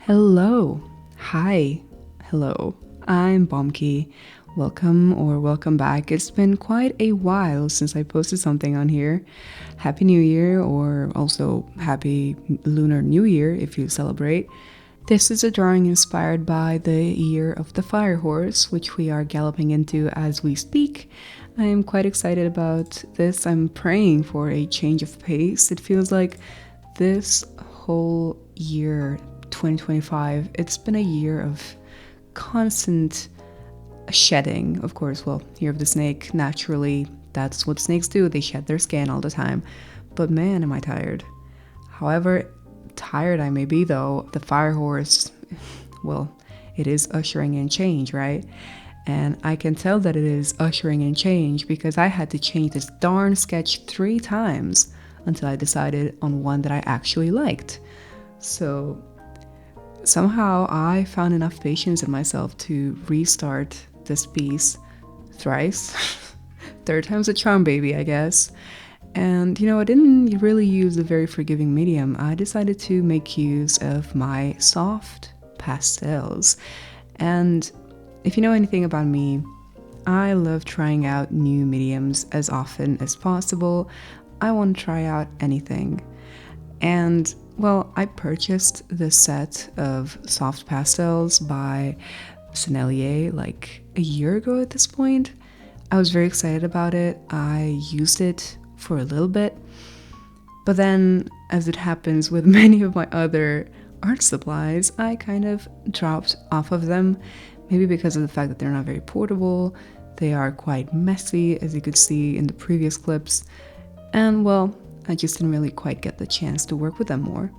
Hello. Hi. Hello. I'm Bomkey. Welcome back. It's been quite a while since I posted something on here. Happy New Year, or also Happy Lunar New Year if you celebrate. This is a drawing inspired by the year of the fire horse, which we are galloping into as we speak. I am quite excited about this. I'm praying for a change of pace. It feels like this whole year, 2025, it's been a year of constant shedding. Of course, well, year of the snake, naturally, that's what snakes do. They shed their skin all the time. But man, am I tired. However tired I may be, though, the fire horse, well, it is ushering in change, right? And I can tell that it is ushering in change because I had to change this darn sketch 3 times until I decided on one that I actually liked. So somehow I found enough patience in myself to restart this piece thrice. Third time's a charm, baby, I guess. And I didn't really use a very forgiving medium. I decided to make use of my soft pastels. And if you know anything about me, I love trying out new mediums as often as possible. I want to try out anything. And well, I purchased this set of soft pastels by Sennelier like a year ago at this point. I was very excited about it. I used it for a little bit, but then, as it happens with many of my other art supplies, I kind of dropped off of them, maybe because of the fact that they're not very portable. They are quite messy, as you could see in the previous clips, and well, I just didn't really quite get the chance to work with them more.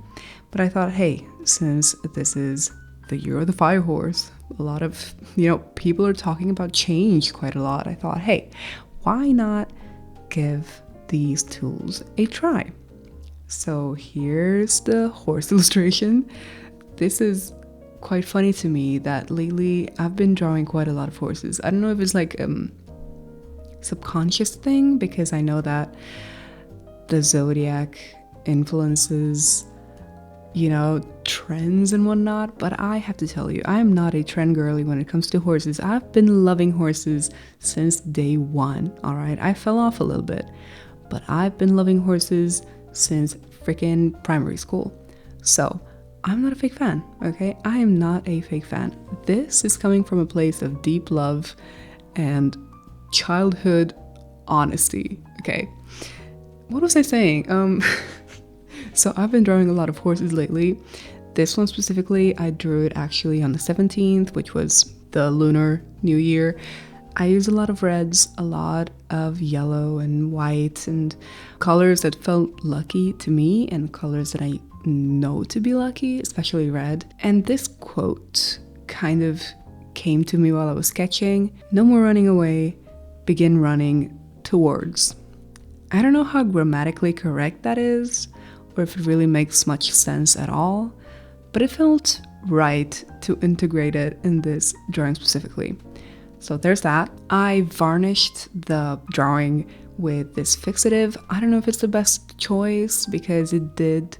But I thought, hey, since this is the year of the fire horse, a lot of, people are talking about change quite a lot. I thought, hey, why not give these tools a try? So here's the horse illustration. This is quite funny to me that lately I've been drawing quite a lot of horses. I don't know if it's like subconscious thing, because I know that the zodiac influences, trends and whatnot, but I have to tell you, I am not a trend girly when it comes to horses. I've been loving horses since day one, all right? I fell off a little bit, but I've been loving horses since freaking primary school. So I'm not a fake fan, okay? I am not a fake fan. This is coming from a place of deep love and childhood honesty, okay? What was I saying? So I've been drawing a lot of horses lately. This one specifically, I drew it actually on the 17th, which was the Lunar New Year. I used a lot of reds, a lot of yellow and white, and colors that felt lucky to me and colors that I know to be lucky, especially red. And this quote kind of came to me while I was sketching. No more running away, begin running towards. I don't know how grammatically correct that is, or if it really makes much sense at all, but it felt right to integrate it in this drawing specifically. So there's that. I varnished the drawing with this fixative. I don't know if it's the best choice because it did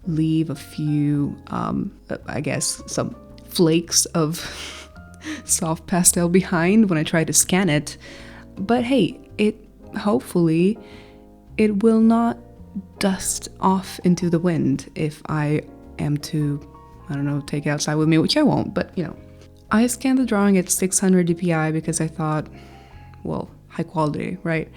leave a few, I guess, some flakes of soft pastel behind when I tried to scan it. But hey, hopefully it will not dust off into the wind if I am to, take it outside with me, which I won't, but I scanned the drawing at 600 dpi because I thought, well, high quality, right?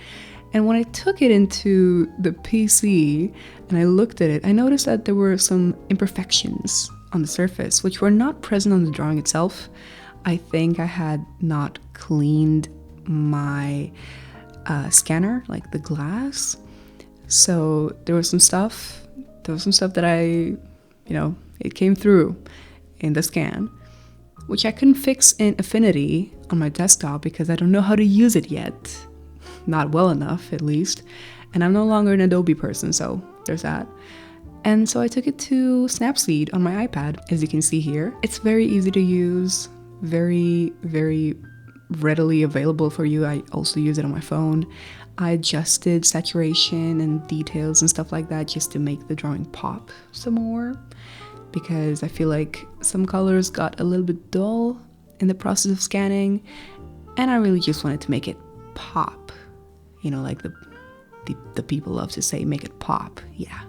And when I took it into the PC and I looked at it, I noticed that there were some imperfections on the surface, which were not present on the drawing itself. I think I had not cleaned my scanner, like the glass. So there was some stuff that it came through in the scan, which I couldn't fix in Affinity on my desktop because I don't know how to use it yet. Not well enough, at least. And I'm no longer an Adobe person, so there's that. And so I took it to Snapseed on my iPad, as you can see here. It's very easy to use, very, very readily available for you. I also use it on my phone. I adjusted saturation and details and stuff like that just to make the drawing pop some more. because I feel like some colors got a little bit dull in the process of scanning, and I really just wanted to make it pop. You know, like the people love to say, make it pop. Yeah,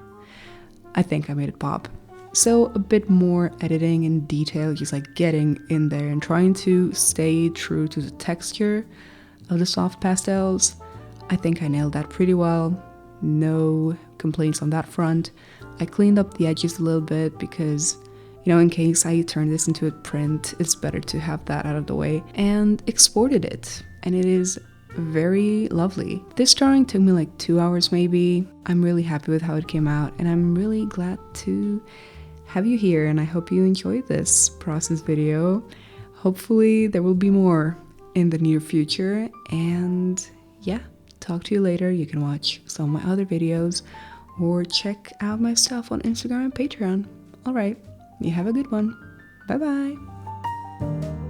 I think I made it pop. So a bit more editing and detail, just like getting in there and trying to stay true to the texture of the soft pastels. I think I nailed that pretty well. No complaints on that front. I cleaned up the edges a little bit because, you know, in case I turn this into a print, it's better to have that out of the way, and exported it. And it is very lovely. This drawing took me like 2 hours maybe. I'm really happy with how it came out, and I'm really glad to have you here, and I hope you enjoyed this process video. Hopefully there will be more in the near future, and yeah, talk to you later. You can watch some of my other videos or check out my stuff on Instagram and Patreon. All right, you have a good one. Bye bye.